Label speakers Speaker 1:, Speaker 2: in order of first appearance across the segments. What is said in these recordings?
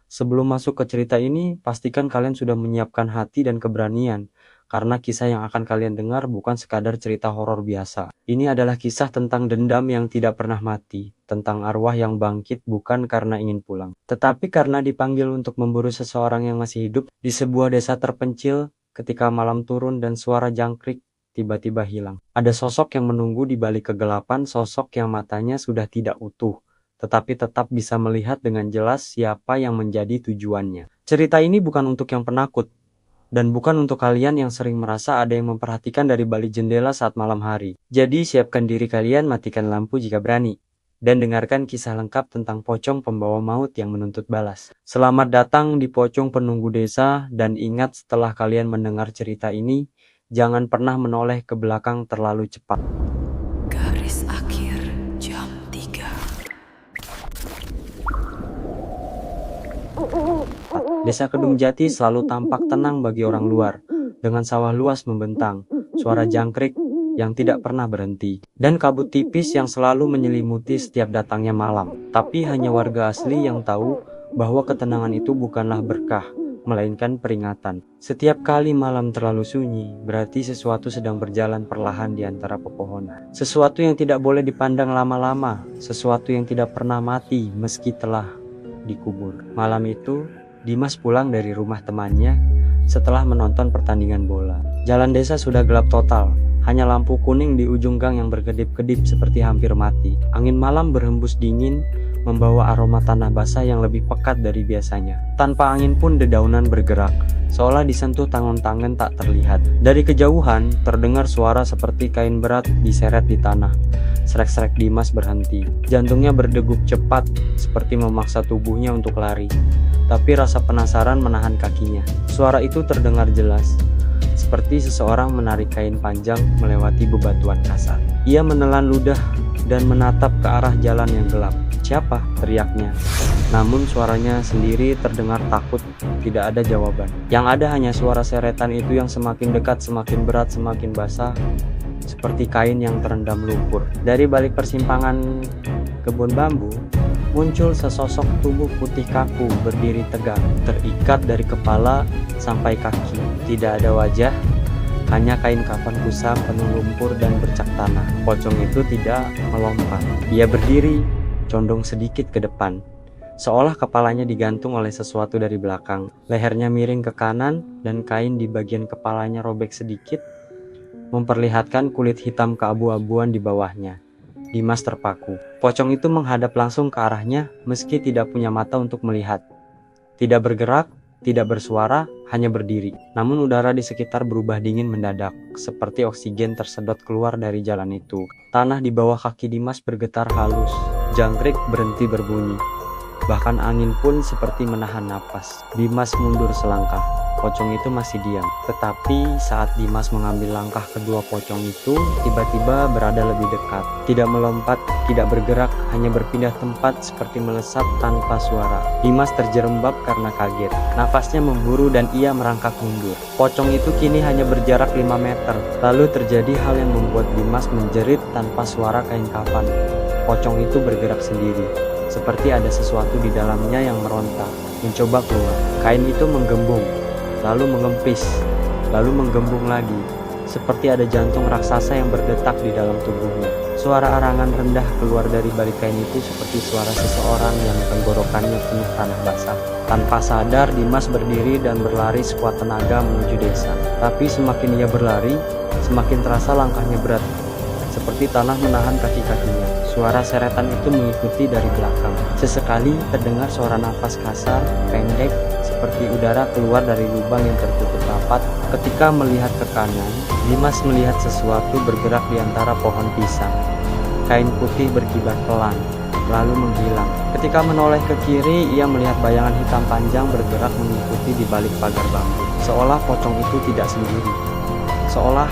Speaker 1: Sebelum masuk ke cerita ini, pastikan kalian sudah menyiapkan hati dan keberanian, karena kisah yang akan kalian dengar bukan sekadar cerita horor biasa. Ini adalah kisah tentang dendam yang tidak pernah mati, tentang arwah yang bangkit bukan karena ingin pulang, tetapi karena dipanggil untuk memburu seseorang yang masih hidup di sebuah desa terpencil. Ketika malam turun dan suara jangkrik tiba-tiba hilang, ada sosok yang menunggu di balik kegelapan, sosok yang matanya sudah tidak utuh, tetapi tetap bisa melihat dengan jelas siapa yang menjadi tujuannya. Cerita ini bukan untuk yang penakut, dan bukan untuk kalian yang sering merasa ada yang memperhatikan dari balik jendela saat malam hari. Jadi siapkan diri kalian, matikan lampu jika berani, dan dengarkan kisah lengkap tentang pocong pembawa maut yang menuntut balas. Selamat datang di Pocong Penunggu Desa, dan ingat setelah kalian mendengar cerita ini, jangan pernah menoleh ke belakang terlalu cepat.
Speaker 2: Garis akhir jam 3.
Speaker 1: Desa Kedung Jati selalu tampak tenang bagi orang luar, dengan sawah luas membentang, suara jangkrik yang tidak pernah berhenti, dan kabut tipis yang selalu menyelimuti setiap datangnya malam. Tapi hanya warga asli yang tahu bahwa ketenangan itu bukanlah berkah, melainkan peringatan. Setiap kali malam terlalu sunyi, berarti sesuatu sedang berjalan perlahan di antara pepohonan. Sesuatu yang tidak boleh dipandang lama-lama, sesuatu yang tidak pernah mati meski telah dikubur. Malam itu, Dimas pulang dari rumah temannya setelah menonton pertandingan bola. Jalan desa sudah gelap total, hanya lampu kuning di ujung gang yang berkedip-kedip seperti hampir mati. Angin malam berhembus dingin, membawa aroma tanah basah yang lebih pekat dari biasanya. Tanpa angin pun dedaunan bergerak, seolah disentuh tangan-tangan tak terlihat. Dari kejauhan, terdengar suara seperti kain berat diseret di tanah. Srek-srek Dimas berhenti. Jantungnya berdegup cepat, seperti memaksa tubuhnya untuk lari. Tapi rasa penasaran menahan kakinya. Suara itu terdengar jelas, seperti seseorang menarik kain panjang melewati bebatuan kasar. Ia menelan ludah dan menatap ke arah jalan yang gelap. "Siapa?" teriaknya. Namun suaranya sendiri terdengar takut, tidak ada jawaban. Yang ada hanya suara seretan itu yang semakin dekat, semakin berat, semakin basah, seperti kain yang terendam lumpur. Dari balik persimpangan kebun bambu, muncul sesosok tubuh putih kaku berdiri tegak, terikat dari kepala sampai kaki. Tidak ada wajah, hanya kain kafan kusam penuh lumpur dan bercak tanah. Pocong itu tidak melompat. Ia berdiri, condong sedikit ke depan, seolah kepalanya digantung oleh sesuatu dari belakang. Lehernya miring ke kanan dan kain di bagian kepalanya robek sedikit, memperlihatkan kulit hitam keabu-abuan di bawahnya. Dimas terpaku. Pocong itu menghadap langsung ke arahnya meski tidak punya mata untuk melihat. Tidak bergerak, tidak bersuara, hanya berdiri. Namun udara di sekitar berubah dingin mendadak, seperti oksigen tersedot keluar dari jalan itu. Tanah di bawah kaki Dimas bergetar halus. Jangkrik berhenti berbunyi. Bahkan angin pun seperti menahan napas. Dimas mundur selangkah. Pocong itu masih diam. Tetapi saat Dimas mengambil langkah kedua, pocong itu tiba-tiba berada lebih dekat. Tidak melompat, tidak bergerak, hanya berpindah tempat seperti melesat tanpa suara. Dimas terjerembab karena kaget. Nafasnya memburu dan ia merangkak mundur. Pocong itu kini hanya berjarak 5 meter. Lalu terjadi hal yang membuat Dimas menjerit tanpa suara kain kafan. Pocong itu bergerak sendiri, seperti ada sesuatu di dalamnya yang meronta, mencoba keluar. Kain itu menggembung, lalu mengempis, lalu menggembung lagi, seperti ada jantung raksasa yang berdetak di dalam tubuhnya. Suara arangan rendah keluar dari balik kain itu seperti suara seseorang yang tenggorokannya penuh tanah basah. Tanpa sadar, Dimas berdiri dan berlari sekuat tenaga menuju desa. Tapi semakin ia berlari, semakin terasa langkahnya berat, seperti tanah menahan kaki-kakinya. Suara seretan itu mengikuti dari belakang. Sesekali terdengar suara nafas kasar, pendek, seperti udara keluar dari lubang yang tertutup rapat. Ketika melihat ke kanan, Dimas melihat sesuatu bergerak di antara pohon pisang. Kain putih berkibar pelan, lalu menghilang. Ketika menoleh ke kiri, ia melihat bayangan hitam panjang bergerak mengikuti di balik pagar bambu. Seolah pocong itu tidak sendiri, seolah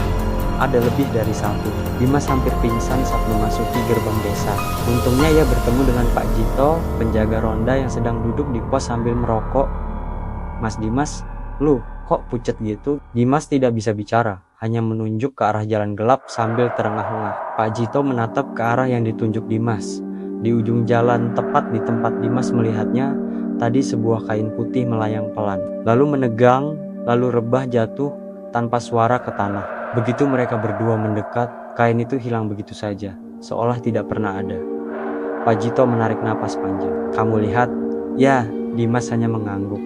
Speaker 1: ada lebih dari satu. Dimas hampir pingsan saat memasuki gerbang desa. Untungnya ia bertemu dengan Pak Jito, penjaga ronda yang sedang duduk di pos sambil merokok. "Mas Dimas, lu kok pucet gitu?" Dimas tidak bisa bicara, hanya menunjuk ke arah jalan gelap sambil terengah-engah. Pak Jito menatap ke arah yang ditunjuk Dimas, Di ujung jalan, tepat di tempat Dimas melihatnya, tadi sebuah kain putih melayang pelan, lalu menegang, lalu rebah jatuh tanpa suara ke tanah. Begitu mereka berdua mendekat, kain itu hilang begitu saja, seolah tidak pernah ada. Pak Jito menarik napas panjang. Kamu lihat? Ya, Dimas hanya mengangguk.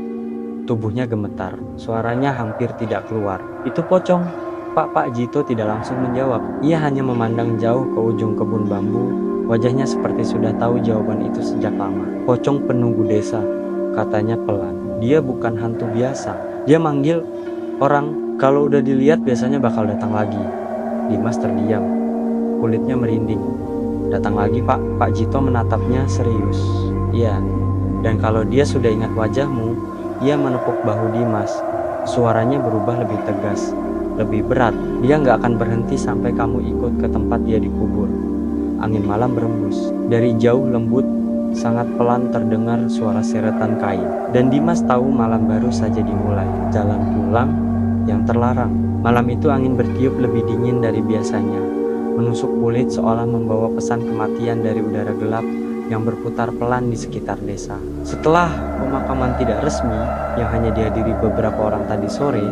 Speaker 1: Tubuhnya gemetar, suaranya hampir tidak keluar. Itu pocong. Pak Jito tidak langsung menjawab. Ia hanya memandang jauh ke ujung kebun bambu. Wajahnya seperti sudah tahu jawaban itu sejak lama. Pocong penunggu desa, katanya pelan. Dia bukan hantu biasa. Dia manggil orang, kalau udah dilihat biasanya bakal datang lagi. Dimas terdiam, kulitnya merinding. Datang lagi, Pak. Pak Jito menatapnya serius. Iya, dan kalau dia sudah ingat wajahmu, ia menepuk bahu Dimas. Suaranya berubah lebih tegas, lebih berat. Dia nggak akan berhenti sampai kamu ikut ke tempat dia dikubur. Angin malam berembus. Dari jauh lembut, sangat pelan terdengar suara seretan kain. Dan Dimas tahu malam baru saja dimulai. Jalan pulang yang terlarang. Malam itu angin bertiup lebih dingin dari biasanya, menusuk kulit seolah membawa pesan kematian dari udara gelap yang berputar pelan di sekitar desa. Setelah pemakaman tidak resmi yang hanya dihadiri beberapa orang tadi sore,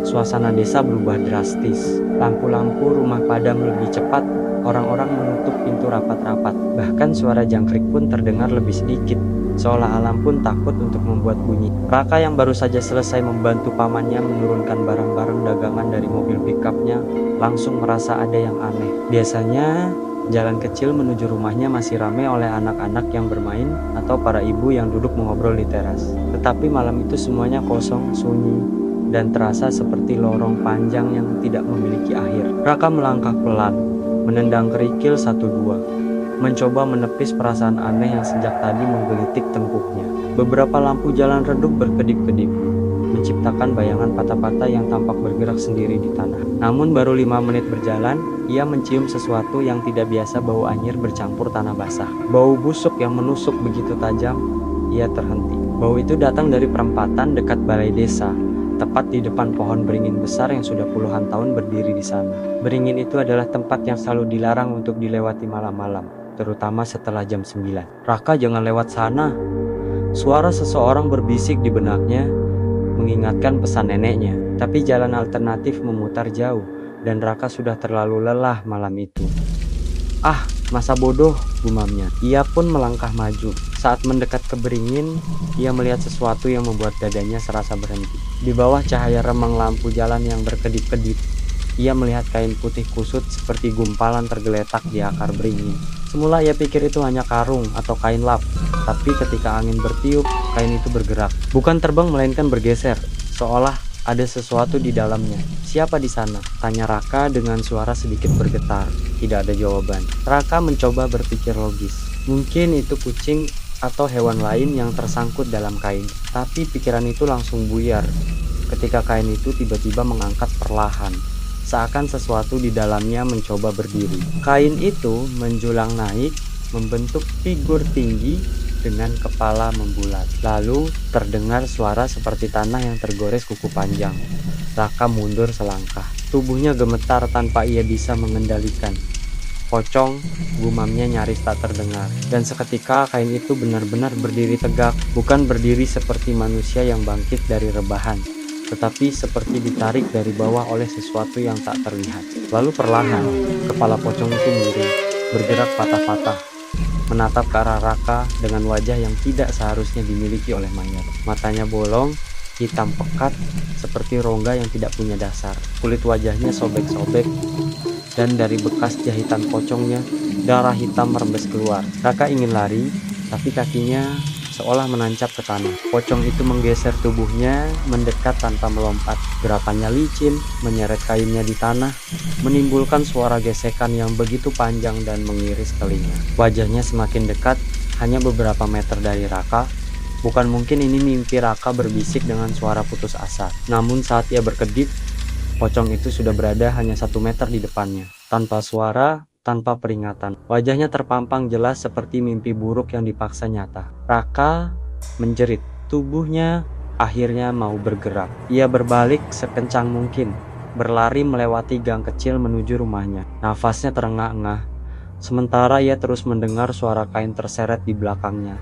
Speaker 1: suasana desa berubah drastis. Lampu-lampu rumah padam lebih cepat, orang-orang menutup pintu rapat-rapat. Bahkan suara jangkrik pun terdengar lebih sedikit, seolah alam pun takut untuk membuat bunyi. Raka yang baru saja selesai membantu pamannya menurunkan barang-barang dagangan dari mobil pickupnya langsung merasa ada yang aneh. Biasanya jalan kecil menuju rumahnya masih ramai oleh anak-anak yang bermain atau para ibu yang duduk mengobrol di teras. Tetapi malam itu semuanya kosong, sunyi, dan terasa seperti lorong panjang yang tidak memiliki akhir. Raka melangkah pelan, menendang kerikil 1-2, mencoba menepis perasaan aneh yang sejak tadi menggelitik tengkuknya. Beberapa lampu jalan redup berkedip-kedip, menciptakan bayangan patah-patah yang tampak bergerak sendiri di tanah. Namun baru 5 menit berjalan, ia mencium sesuatu yang tidak biasa. Bau anyir bercampur tanah basah. Bau busuk yang menusuk begitu tajam, ia terhenti. Bau itu datang dari perempatan dekat balai desa, tepat di depan pohon beringin besar yang sudah puluhan tahun berdiri di sana. Beringin itu adalah tempat yang selalu dilarang untuk dilewati malam-malam, terutama setelah jam 9. Raka, jangan lewat sana. Suara seseorang berbisik di benaknya, mengingatkan pesan neneknya. Tapi jalan alternatif memutar jauh, dan Raka sudah terlalu lelah malam itu. Ah, masa bodoh, gumamnya. Ia pun melangkah maju. Saat mendekat ke beringin, ia melihat sesuatu yang membuat dadanya serasa berhenti. Di bawah cahaya remang lampu jalan yang berkedip-kedip, ia melihat kain putih kusut seperti gumpalan tergeletak di akar beringin. Semula ia pikir itu hanya karung atau kain lap, tapi ketika angin bertiup, kain itu bergerak. Bukan terbang melainkan bergeser, seolah ada sesuatu di dalamnya. Siapa di sana? Tanya Raka dengan suara sedikit bergetar. Tidak ada jawaban. Raka mencoba berpikir logis. Mungkin itu kucing atau hewan lain yang tersangkut dalam kain. Tapi pikiran itu langsung buyar ketika kain itu tiba-tiba mengangkat perlahan, seakan sesuatu di dalamnya mencoba berdiri. Kain itu menjulang naik, membentuk figur tinggi dengan kepala membulat. Lalu terdengar suara seperti tanah yang tergores kuku panjang. Raka mundur selangkah. Tubuhnya gemetar tanpa ia bisa mengendalikan. Pocong, gumamnya nyaris tak terdengar. Dan seketika kain itu benar-benar berdiri tegak. Bukan berdiri seperti manusia yang bangkit dari rebahan, tetapi seperti ditarik dari bawah oleh sesuatu yang tak terlihat. Lalu perlahan, kepala pocong itu miring, bergerak patah-patah, menatap ke arah Raka dengan wajah yang tidak seharusnya dimiliki oleh mayat. Matanya bolong, hitam pekat, seperti rongga yang tidak punya dasar. Kulit wajahnya sobek-sobek, dan dari bekas jahitan pocongnya, darah hitam merembes keluar. Raka ingin lari, tapi kakinya seolah menancap ke tanah. Pocong itu menggeser tubuhnya, mendekat tanpa melompat. Gerakannya licin, menyeret kainnya di tanah, menimbulkan suara gesekan yang begitu panjang dan mengiris telinga. Wajahnya semakin dekat, hanya beberapa meter dari Raka. Bukan mungkin ini mimpi, Raka berbisik dengan suara putus asa. Namun saat ia berkedip, pocong itu sudah berada hanya 1 meter di depannya. Tanpa suara, tanpa peringatan. Wajahnya terpampang jelas seperti mimpi buruk yang dipaksa nyata. Raka menjerit. Tubuhnya akhirnya mau bergerak. Ia berbalik sekencang mungkin, berlari melewati gang kecil menuju rumahnya. Nafasnya terengah-engah, Sementara ia terus mendengar suara kain terseret di belakangnya.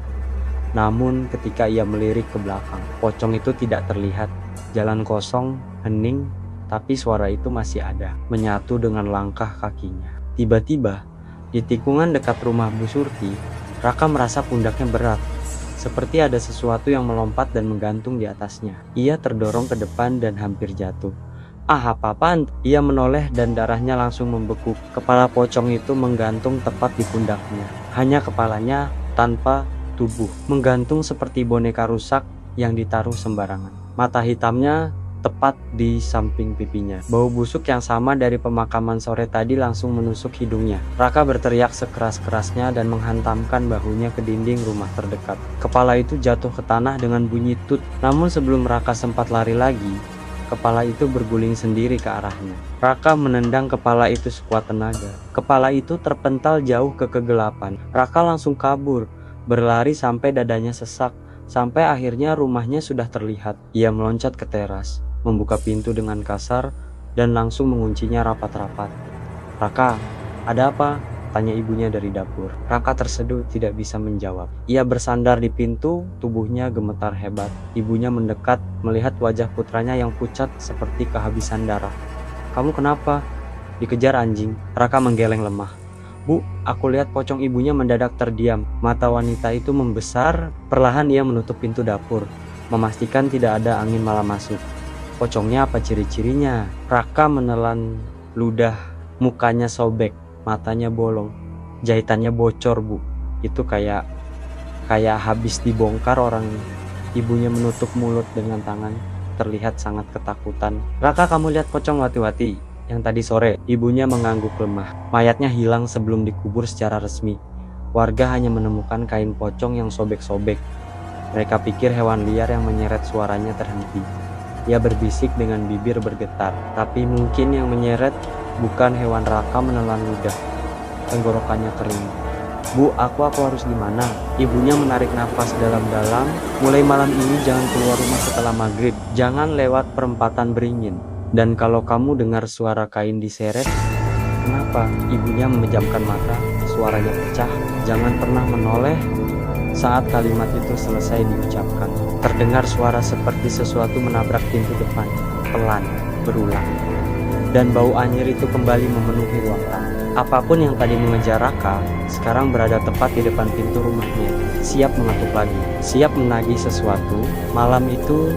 Speaker 1: Namun ketika ia melirik ke belakang, pocong itu tidak terlihat. Jalan kosong, hening, tapi suara itu masih ada, menyatu dengan langkah kakinya. Tiba-tiba, di tikungan dekat rumah Bu Surti, Raka merasa pundaknya berat, seperti ada sesuatu yang melompat dan menggantung di atasnya. Ia terdorong ke depan dan hampir jatuh. Ah, apa-apaan? Ia menoleh dan darahnya langsung membeku. Kepala pocong itu menggantung tepat di pundaknya. Hanya kepalanya tanpa tubuh, menggantung seperti boneka rusak yang ditaruh sembarangan. Mata hitamnya tepat di samping pipinya. Bau busuk yang sama dari pemakaman sore tadi langsung menusuk hidungnya. Raka berteriak sekeras-kerasnya dan menghantamkan bahunya ke dinding rumah terdekat. Kepala itu jatuh ke tanah dengan bunyi tut. Namun sebelum Raka sempat lari lagi, kepala itu berguling sendiri ke arahnya. Raka menendang kepala itu sekuat tenaga. Kepala itu terpental jauh ke kegelapan. Raka langsung kabur, berlari sampai dadanya sesak, sampai akhirnya rumahnya sudah terlihat. Ia meloncat ke teras, membuka pintu dengan kasar, dan langsung menguncinya rapat-rapat. "Raka, ada apa?" tanya ibunya dari dapur. Raka terseduh tidak bisa menjawab. Ia bersandar di pintu, tubuhnya gemetar hebat. Ibunya mendekat, melihat wajah putranya yang pucat seperti kehabisan darah. "Kamu kenapa?" "Dikejar anjing." Raka menggeleng lemah. "Bu, aku lihat." Pocong ibunya mendadak terdiam. Mata wanita itu membesar. Perlahan ia menutup pintu dapur, memastikan tidak ada angin malam masuk. "Pocongnya apa ciri-cirinya?" Raka menelan ludah. Mukanya sobek, matanya bolong, jahitannya bocor, Bu. Itu kayak habis dibongkar orang. Ibunya menutup mulut dengan tangan, terlihat sangat ketakutan. "Raka, kamu lihat pocong wati-wati yang tadi sore?" Ibunya mengangguk lemah. Mayatnya hilang sebelum dikubur secara resmi. Warga hanya menemukan kain pocong yang sobek-sobek. Mereka pikir hewan liar yang menyeret suaranya terhenti. Ia berbisik dengan bibir bergetar, tapi mungkin yang menyeret bukan hewan. Raka menelan ludah. Tenggorokannya kering. "Bu, aku harus gimana?" Ibunya menarik napas dalam-dalam. "Mulai malam ini jangan keluar rumah setelah maghrib. Jangan lewat perempatan beringin. Dan kalau kamu dengar suara kain diseret..." "Kenapa?" Ibunya memejamkan mata. Suaranya pecah. "Jangan pernah menoleh." Saat kalimat itu selesai diucapkan, terdengar suara seperti sesuatu menabrak pintu depan, pelan, berulang. Dan bau anyir itu kembali memenuhi ruang tamu. Apapun yang tadi mengejar Raka, sekarang berada tepat di depan pintu rumahnya, siap mengetuk lagi, siap menagih sesuatu. Malam itu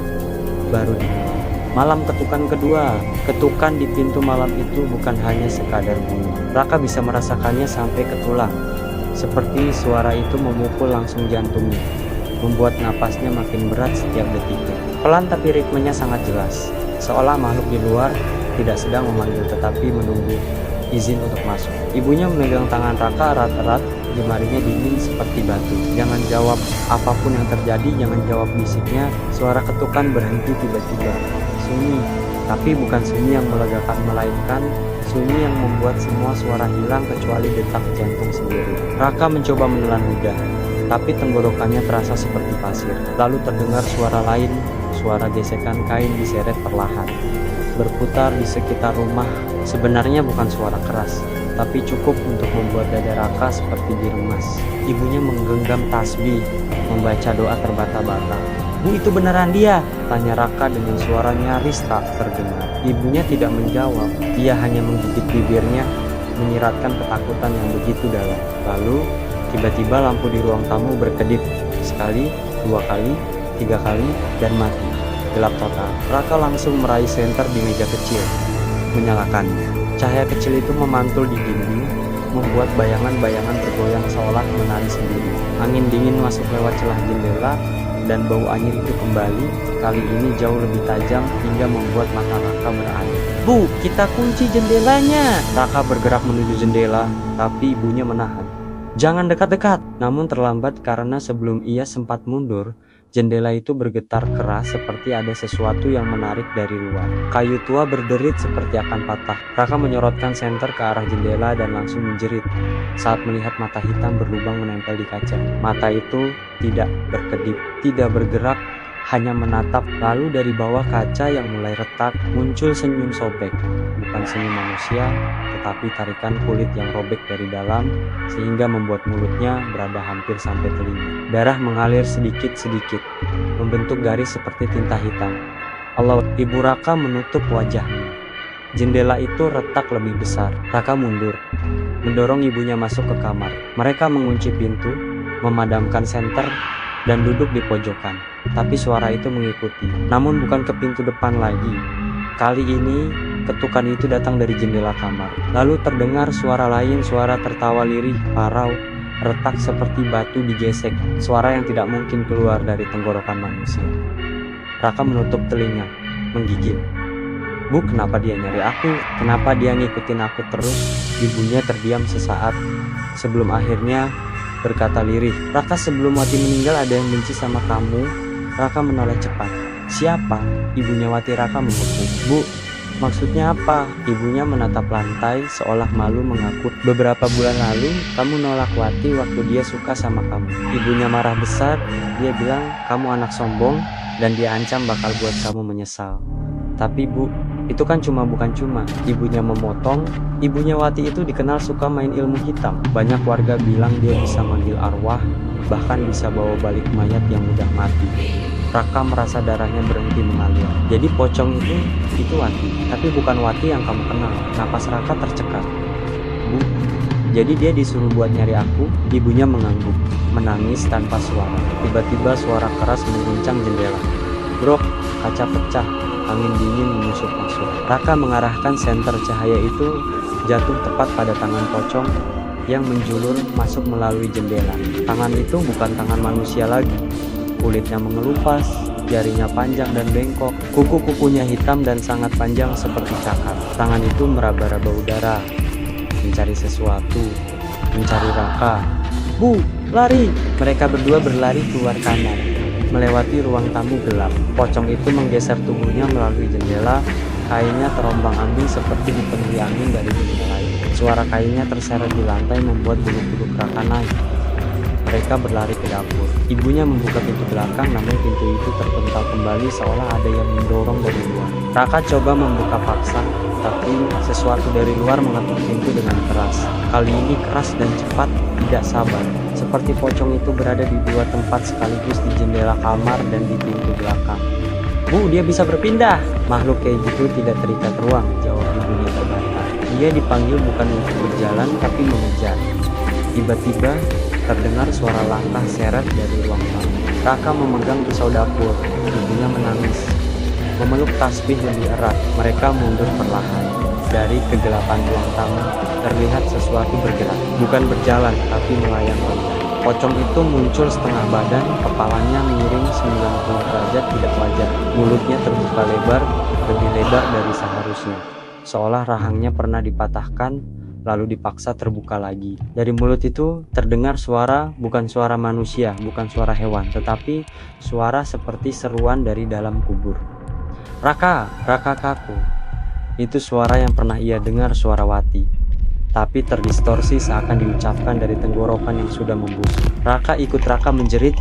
Speaker 1: baru dimulai. Malam ketukan kedua. Ketukan di pintu malam itu bukan hanya sekadar bunyi. Raka bisa merasakannya sampai ke tulang. Seperti suara itu memukul langsung jantungnya, membuat napasnya makin berat setiap detiknya. Pelan tapi ritmenya sangat jelas, seolah makhluk di luar tidak sedang memanggil tetapi menunggu izin untuk masuk. Ibunya memegang tangan Raka erat-erat, jemarinya dingin seperti batu. "Jangan jawab apapun yang terjadi, jangan jawab," bisiknya. Suara ketukan berhenti tiba-tiba. Sunyi, tapi bukan sunyi yang melegakan, melainkan sunyi yang membuat semua suara hilang kecuali detak jantung sendiri. Raka mencoba menelan ludah, tapi tenggorokannya terasa seperti pasir. Lalu terdengar suara lain, suara gesekan kain diseret perlahan, berputar di sekitar rumah. Sebenarnya bukan suara keras, tapi cukup untuk membuat dada Raka seperti diremas. Ibunya menggenggam tasbih, membaca doa terbata-bata. "Bu, itu beneran dia?" tanya Raka dengan suara nyaris tak terdengar. Ibunya tidak menjawab, ia hanya menggigit bibirnya, menyiratkan ketakutan yang begitu dalam. Lalu, tiba-tiba lampu di ruang tamu berkedip. Sekali, 2 kali, 3 kali, dan mati. Gelap total. Raka langsung meraih senter di meja kecil, menyalakannya. Cahaya kecil itu memantul di dinding, membuat bayangan-bayangan bergoyang seolah menari sendiri. Angin dingin masuk lewat celah jendela, dan bau anyir itu kembali, kali ini jauh lebih tajam hingga membuat mata Raka berair. "Bu, kita kunci jendelanya!" Raka bergerak menuju jendela, tapi ibunya menahan. "Jangan dekat-dekat!" Namun terlambat karena sebelum ia sempat mundur, jendela itu bergetar keras seperti ada sesuatu yang menarik dari luar. Kayu tua berderit seperti akan patah. Raka menyorotkan senter ke arah jendela dan langsung menjerit saat melihat mata hitam berlubang menempel di kaca. Mata itu tidak berkedip, tidak bergerak, hanya menatap. Lalu dari bawah kaca yang mulai retak muncul senyum sobek. Bukan senyum manusia, tetapi tarikan kulit yang robek dari dalam sehingga membuat mulutnya berada hampir sampai telinga. Darah mengalir sedikit-sedikit, membentuk garis seperti tinta hitam. Allah, Ibu Raka menutup wajahnya. Jendela itu retak lebih besar. Raka mundur, mendorong ibunya masuk ke kamar. Mereka mengunci pintu, memadamkan senter, dan duduk di pojokan. Tapi suara itu mengikuti, namun bukan ke pintu depan lagi. Kali ini ketukan itu datang dari jendela kamar. Lalu terdengar suara lain, suara tertawa lirih, parau, retak seperti batu digesek. Suara yang tidak mungkin keluar dari tenggorokan manusia. Raka menutup telinga, menggigil. Bu, kenapa dia nyari aku? Kenapa dia ngikutin aku terus? Ibunya terdiam sesaat sebelum akhirnya berkata lirih, Raka, sebelum Wati meninggal ada yang benci sama kamu. Raka menoleh cepat. Siapa? Ibunya Wati. Raka membeku. Bu, maksudnya apa? Ibunya menatap lantai seolah malu mengaku. Beberapa bulan lalu kamu nolak Wati waktu dia suka sama kamu. Ibunya marah besar. Dia bilang kamu anak sombong dan dia ancam bakal buat kamu menyesal. Tapi Bu, itu kan bukan cuma. Ibunya memotong. Ibunya Wati itu dikenal suka main ilmu hitam. Banyak warga bilang dia bisa manggil arwah, bahkan bisa bawa balik mayat yang udah mati. Raka merasa darahnya berhenti mengalir. Jadi pocong itu Wati, tapi bukan Wati yang kamu kenal. Napas Raka tercekat. Bu, jadi dia disuruh buat nyari aku? Ibunya mengangguk, menangis tanpa suara. Tiba-tiba suara keras mengguncang jendela. Brok, kaca pecah. Angin dingin menyusup masuk. Raka mengarahkan senter cahaya itu jatuh tepat pada tangan pocong yang menjulur masuk melalui jendela. Tangan itu bukan tangan manusia lagi. Kulitnya mengelupas, jarinya panjang dan bengkok, kuku-kukunya hitam dan sangat panjang seperti cakar. Tangan itu meraba-raba udara, mencari sesuatu, mencari Raka. Bu, lari! Mereka berdua berlari keluar kamar, melewati ruang tamu gelap. Pocong itu menggeser tubuhnya melalui jendela. Kainnya terombang-ambing seperti dipenuhi angin dari dunia lain. Suara kainnya terseret di lantai membuat bulu-bulu Raka naik. Mereka berlari ke dapur. Ibunya membuka pintu belakang, namun pintu itu terpental kembali seolah ada yang mendorong dari luar. Raka coba membuka paksa, tapi sesuatu dari luar mengetuk pintu dengan keras. Kali ini keras dan cepat, tidak sabar. Seperti pocong itu berada di dua tempat sekaligus, di jendela kamar dan di pintu belakang. Bu, dia bisa berpindah. Makhluk kayak gitu tidak terikat ruang, jawab ibunya terbantah. Dia dipanggil bukan untuk berjalan, tapi mengejar. Tiba-tiba terdengar suara langkah seret dari ruang tamu. Raka memegang pisau dapur. Ibunya menangis, memeluk tasbih lebih erat. Mereka mundur perlahan. Dari kegelapan ruang tamu terlihat sesuatu bergerak, bukan berjalan tapi melayang-layang. Pocong itu muncul setengah badan, kepalanya miring 90 derajat tidak wajar. Mulutnya terbuka lebar, lebih lebar dari seharusnya, seolah rahangnya pernah dipatahkan lalu dipaksa terbuka lagi. Dari mulut itu terdengar suara, bukan suara manusia, bukan suara hewan, tetapi suara seperti seruan dari dalam kubur. Raka, Raka kaku. Itu suara yang pernah ia dengar, suara Wati, tapi terdistorsi seakan diucapkan dari tenggorokan yang sudah membusuk. Raka ikut Raka menjerit,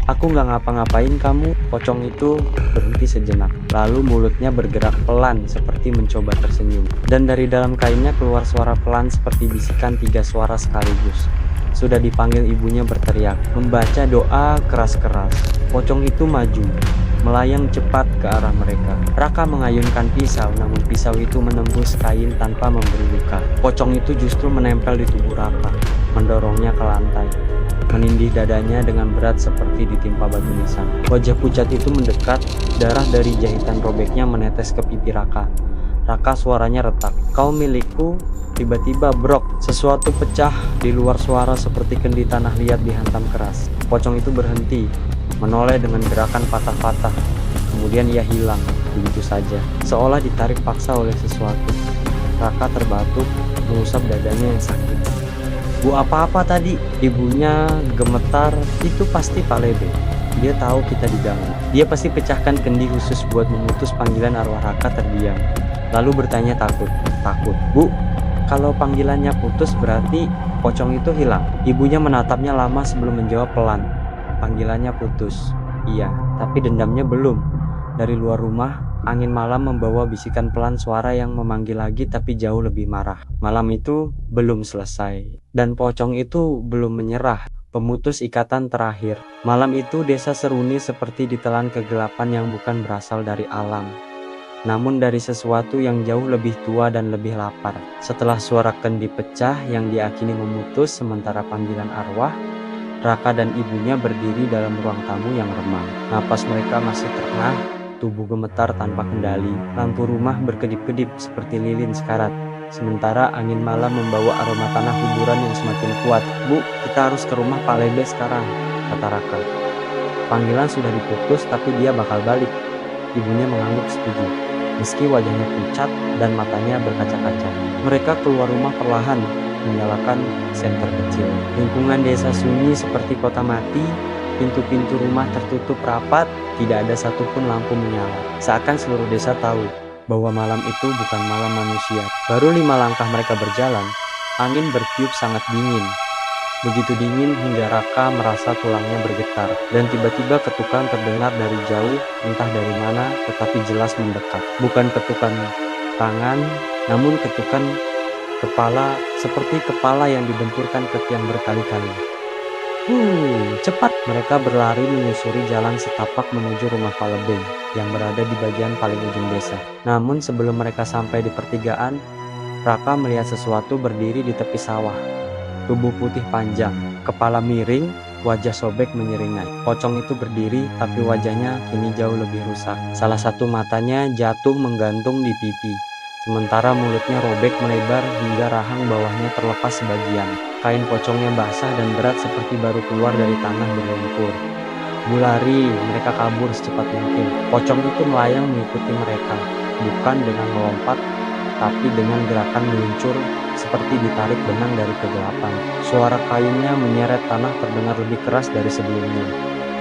Speaker 1: aku nggak ngapa-ngapain kamu. Pocong itu berhenti sejenak, lalu mulutnya bergerak pelan seperti mencoba tersenyum. Dan dari dalam kainnya keluar suara pelan seperti bisikan 3 suara sekaligus. Sudah dipanggil ibunya berteriak, membaca doa keras-keras. Pocong itu maju, melayang cepat ke arah mereka. Raka mengayunkan pisau, namun pisau itu menembus kain tanpa memberi luka. Pocong itu justru menempel di tubuh Raka, mendorongnya ke lantai, menindih dadanya dengan berat seperti ditimpa batu nisan. Wajah pucat itu mendekat, darah dari jahitan robeknya menetes ke pipi Raka. Raka, suaranya retak, kau milikku. Tiba-tiba brok, sesuatu pecah di luar suara seperti kendi tanah liat dihantam keras. Pocong itu berhenti, menoleh dengan gerakan patah-patah. Kemudian ia hilang begitu saja, seolah ditarik paksa oleh sesuatu. Raka terbatuk, mengusap dadanya yang sakit. Bu, apa-apa tadi? Ibunya gemetar. Itu pasti Pak Lebe. Dia tahu kita diganggu. Dia pasti pecahkan kendi khusus buat memutus panggilan arwah. Raka terdiam, lalu bertanya takut. Bu, kalau panggilannya putus berarti pocong itu hilang. Ibunya menatapnya lama sebelum menjawab pelan. Panggilannya putus. Iya, tapi dendamnya belum. Dari luar rumah, angin malam membawa bisikan pelan suara yang memanggil lagi tapi jauh lebih marah. Malam itu belum selesai, dan pocong itu belum menyerah. Pemutus ikatan terakhir. Malam itu desa Seruni seperti ditelan kegelapan yang bukan berasal dari alam, namun dari sesuatu yang jauh lebih tua dan lebih lapar. Setelah suara kendi pecah yang diakini memutus sementara panggilan arwah, Raka dan ibunya berdiri dalam ruang tamu yang remang. Napas mereka masih terengah, tubuh gemetar tanpa kendali. Lampu rumah berkedip-kedip seperti lilin sekarat. Sementara angin malam membawa aroma tanah kuburan yang semakin kuat. "Bu, kita harus ke rumah Pak Lebe sekarang," kata Raka. Panggilan sudah diputus tapi dia bakal balik. Ibunya mengangguk setuju, meski wajahnya pucat dan matanya berkaca-kaca. Mereka keluar rumah perlahan, menyalakan senter kecil. Lingkungan desa sunyi seperti kota mati, pintu-pintu rumah tertutup rapat, tidak ada satupun lampu menyala. Seakan seluruh desa tahu bahwa malam itu bukan malam manusia. Baru 5 langkah mereka berjalan, angin bertiup sangat dingin. Begitu dingin hingga Raka merasa tulangnya bergetar. Dan tiba-tiba ketukan terdengar dari jauh, entah dari mana, tetapi jelas mendekat. Bukan ketukan tangan, namun ketukan kepala, seperti kepala yang dibenturkan ke tiang berkali-kali. Cepat! Mereka berlari menyusuri jalan setapak menuju rumah Pak Lebe yang berada di bagian paling ujung desa. Namun sebelum mereka sampai di pertigaan, Raka melihat sesuatu berdiri di tepi sawah. Tubuh putih panjang, kepala miring, wajah sobek menyeringai. Pocong itu berdiri, tapi wajahnya kini jauh lebih rusak. Salah satu matanya jatuh menggantung di pipi, sementara mulutnya robek melebar hingga rahang bawahnya terlepas sebagian. Kain pocongnya basah dan berat seperti baru keluar dari tanah berlumpur. Berlari, mereka kabur secepat mungkin. Pocong itu melayang mengikuti mereka, bukan dengan melompat, tapi dengan gerakan meluncur seperti ditarik benang dari kegelapan. Suara kainnya menyeret tanah terdengar lebih keras dari sebelumnya.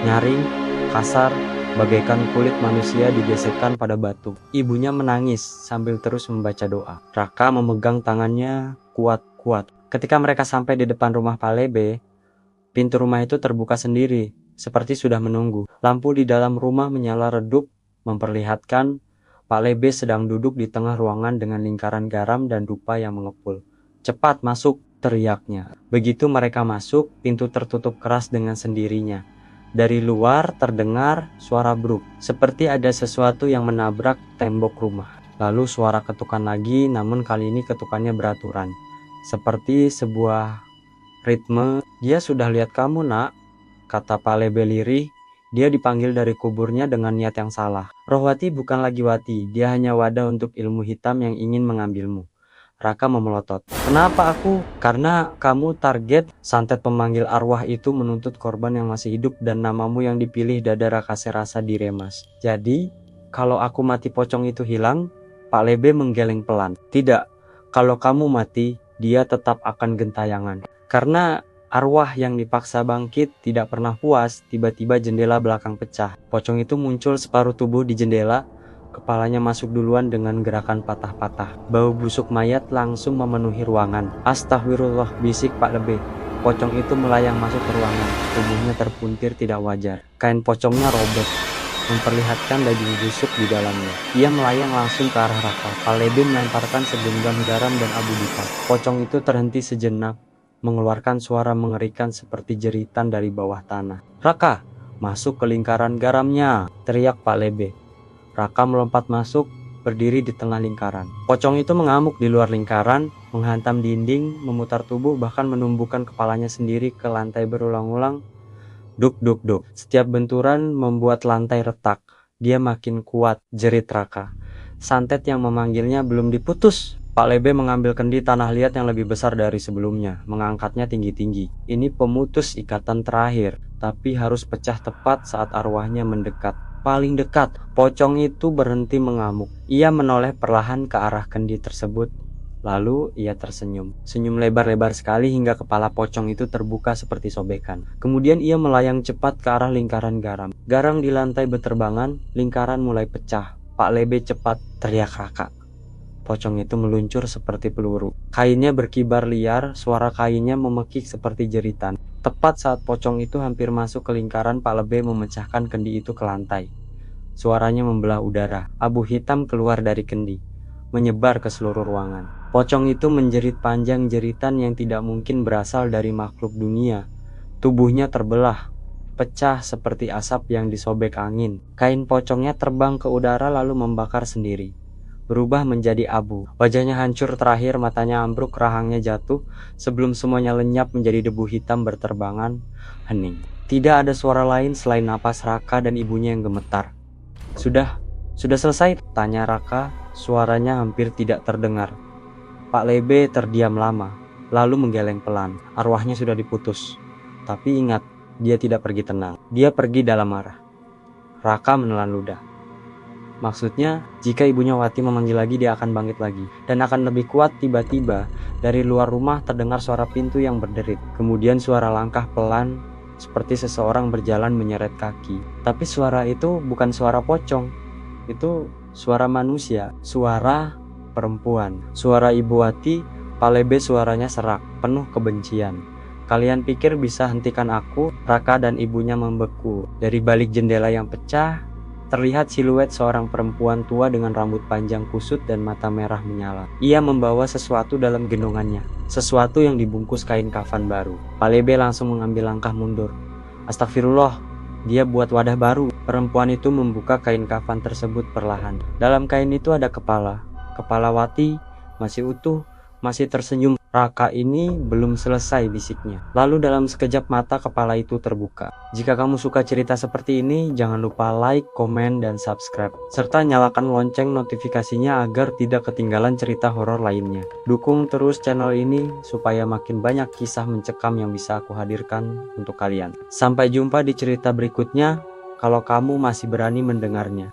Speaker 1: Nyaring, kasar, bagaikan kulit manusia digesekkan pada batu. Ibunya menangis sambil terus membaca doa. Raka memegang tangannya kuat-kuat. Ketika mereka sampai di depan rumah Pak Lebe, pintu rumah itu terbuka sendiri, seperti sudah menunggu. Lampu di dalam rumah menyala redup, memperlihatkan Pak Lebe sedang duduk di tengah ruangan dengan lingkaran garam dan dupa yang mengepul. "Cepat masuk!" teriaknya. Begitu mereka masuk, pintu tertutup keras dengan sendirinya. Dari luar terdengar suara bruk, seperti ada sesuatu yang menabrak tembok rumah. Lalu suara ketukan lagi, namun kali ini ketukannya beraturan, seperti sebuah ritme. "Dia sudah lihat kamu, Nak," kata Pak Lebe lirih. Dia dipanggil dari kuburnya dengan niat yang salah. Rohwati bukan lagi Wati, dia hanya wadah untuk ilmu hitam yang ingin mengambilmu. Raka memelotot. "Kenapa aku?" "Karena kamu target." Santet pemanggil arwah itu menuntut korban yang masih hidup dan namamu yang dipilih Dada Raka Serasa diremas. "Jadi, kalau aku mati pocong itu hilang?" Pak Lebe menggeleng pelan. "Tidak, kalau kamu mati, dia tetap akan gentayangan. Karena arwah yang dipaksa bangkit tidak pernah puas." Tiba-tiba jendela belakang pecah. Pocong itu muncul separuh tubuh di jendela. Kepalanya masuk duluan dengan gerakan patah-patah. Bau busuk mayat langsung memenuhi ruangan. "Astagfirullah," bisik Pak Lebe. Pocong itu melayang masuk ke ruangan. Tubuhnya terpuntir tidak wajar. Kain pocongnya robek, memperlihatkan daging busuk di dalamnya. Ia melayang langsung ke arah Raka. Pak Lebe melemparkan segenggam garam dan abu dupa. Pocong itu terhenti sejenak, mengeluarkan suara mengerikan seperti jeritan dari bawah tanah. "Raka, masuk ke lingkaran garamnya!" teriak Pak Lebe. Raka melompat masuk, berdiri di tengah lingkaran. Pocong itu mengamuk di luar lingkaran, menghantam dinding, memutar tubuh, bahkan menumbuhkan kepalanya sendiri ke lantai berulang-ulang. Duk duk duk. Setiap benturan membuat lantai retak. "Dia makin kuat," jerit Raka. Santet yang memanggilnya belum diputus. Pak Lebe mengambil kendi tanah liat yang lebih besar dari sebelumnya, mengangkatnya tinggi-tinggi. Ini pemutus ikatan terakhir, tapi harus pecah tepat saat arwahnya mendekat. Paling dekat, pocong itu berhenti mengamuk. Ia menoleh perlahan ke arah kendi tersebut. Lalu ia tersenyum. Senyum lebar-lebar sekali hingga kepala pocong itu terbuka seperti sobekan. Kemudian ia melayang cepat ke arah lingkaran garam. Garam di lantai berterbangan, lingkaran mulai pecah. "Pak Lebe cepat!" teriak Raka. pocong itu meluncur seperti peluru. Kainnya berkibar liar, suara kainnya memekik seperti jeritan. Tepat saat pocong itu hampir masuk ke lingkaran, Pak Lebe memecahkan kendi itu ke lantai. Suaranya membelah udara. Abu hitam keluar dari kendi, menyebar ke seluruh ruangan. Pocong itu menjerit panjang, jeritan yang tidak mungkin berasal dari makhluk dunia. Tubuhnya terbelah, pecah seperti asap yang disobek angin. Kain pocongnya terbang ke udara lalu membakar sendiri, berubah menjadi abu. Wajahnya hancur terakhir, matanya ambruk, rahangnya jatuh, sebelum semuanya lenyap menjadi debu hitam berterbangan, hening. Tidak ada suara lain selain napas Raka dan ibunya yang gemetar. Sudah selesai? Tanya Raka, suaranya hampir tidak terdengar. Pak Lebe terdiam lama, lalu menggeleng pelan. Arwahnya sudah diputus. Tapi ingat, dia tidak pergi tenang. Dia pergi dalam marah. Raka menelan ludah. Maksudnya, jika ibunya Wati memanggil lagi, dia akan bangkit lagi. Dan akan lebih kuat. Tiba-tiba, dari luar rumah terdengar suara pintu yang berderit. Kemudian suara langkah pelan, seperti seseorang berjalan menyeret kaki. Tapi suara itu bukan suara pocong. Itu suara manusia. Suara perempuan. Suara Ibu Wati. Pak Lebe suaranya serak, penuh kebencian. Kalian pikir bisa hentikan aku? Raka dan ibunya membeku. Dari balik jendela yang pecah, terlihat siluet seorang perempuan tua dengan rambut panjang kusut dan mata merah menyala. Ia membawa sesuatu dalam gendongannya, sesuatu yang dibungkus kain kafan baru. Pak Lebe langsung mengambil langkah mundur. Astagfirullah, dia buat wadah baru. Perempuan itu membuka kain kafan tersebut perlahan. Dalam kain itu ada kepala Wati, masih utuh, masih tersenyum. Raka ini belum selesai, bisiknya. Lalu dalam sekejap mata kepala itu terbuka. Jika kamu suka cerita seperti ini, jangan lupa like, komen, dan subscribe. Serta nyalakan lonceng notifikasinya agar tidak ketinggalan cerita horor lainnya. Dukung terus channel ini supaya makin banyak kisah mencekam yang bisa aku hadirkan untuk kalian. Sampai jumpa di cerita berikutnya, kalau kamu masih berani mendengarnya.